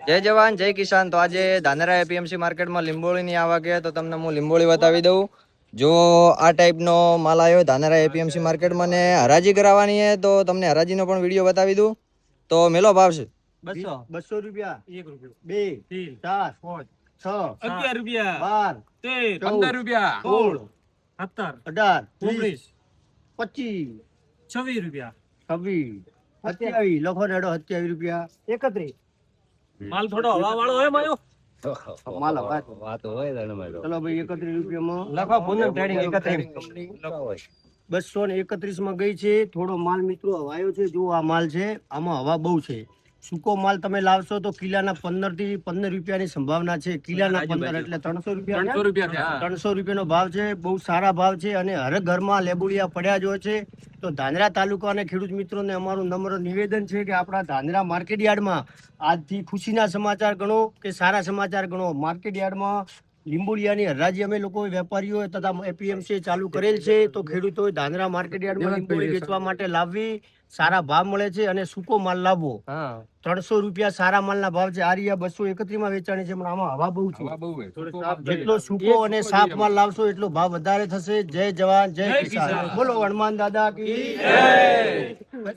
જય જવાન જય કિસાન। તો આજે ધાનેરા એપીએમસી માર્કેટમાં લીંબોળીની આવક છે, તો તમને હું લીંબોળી બતાવી દઉં। જો આ ટાઈપનો માલ આવ્યો ધાનેરા એપીએમસી માર્કેટમાં ને હરાજી કરાવવાની છે, તો તમને હરાજીનો પણ વિડીયો બતાવી દઉં। તો મેલો ભાવ છે 200 રૂપિયા 1 રૂપિયો 2 4 5 6 11 રૂપિયા 12 13 15 રૂપિયા 16 17 18 20 26 લખો નેડો 27 રૂપિયા 31 માલ થોડો હવા વાળો હોય માયો માલ વાત હોય ચલો ભાઈ 31 રૂપિયામાં લખો પૂનમ ટ્રેડિંગ 31 231 માં ગઈ છે। થોડો માલ મિત્રો હવાયો છે। જો આ માલ છે, આમાં હવા બહુ છે। સૂકો માલ તમે લાવશો તો કિલાના 15 થી 15 રૂપિયાની સંભાવના છે। કિલાના 15 એટલે 300 રૂપિયા 300 રૂપિયાનો ભાવ છે। બહુ સારા ભાવ છે અને હર ઘરમાં લેબુડિયા પડ્યા જ હોય છે। તો ધાનેરા તાલુકા અને ખેડૂત મિત્રોને અમારું નમ્ર નિવેદન છે કે આપણા ધાનેરા માર્કેટ યાર્ડમાં આજથી ખુશીના સમાચાર ગણો કે સારા સમાચાર ગણો। માર્કેટ યાર્ડમાં લીંબોડિયાની હરાજી અમે લોકો વેપારીઓ તથા એપીએમસી ચાલુ કરેલ છે। તો ખેડૂતોએ ધાનેરા માર્કેટ યાર્ડમાં લીંબોડી વેચવા માટે લાવવી, સારા ભાવ મળે છે અને સૂકો માલ લાવવો। 300 રૂપિયા સારા માલના ભાવ છે। આ રહ્યા 231 માં વેચાણી છે, પણ આમાં હવા બહુ છે। જેટલો સૂકો અને સાફ માલ લાવશો એટલો ભાવ વધારે થશે। જય જવાન જય કિસાન। બોલો હનુમાન દાદા કી જય।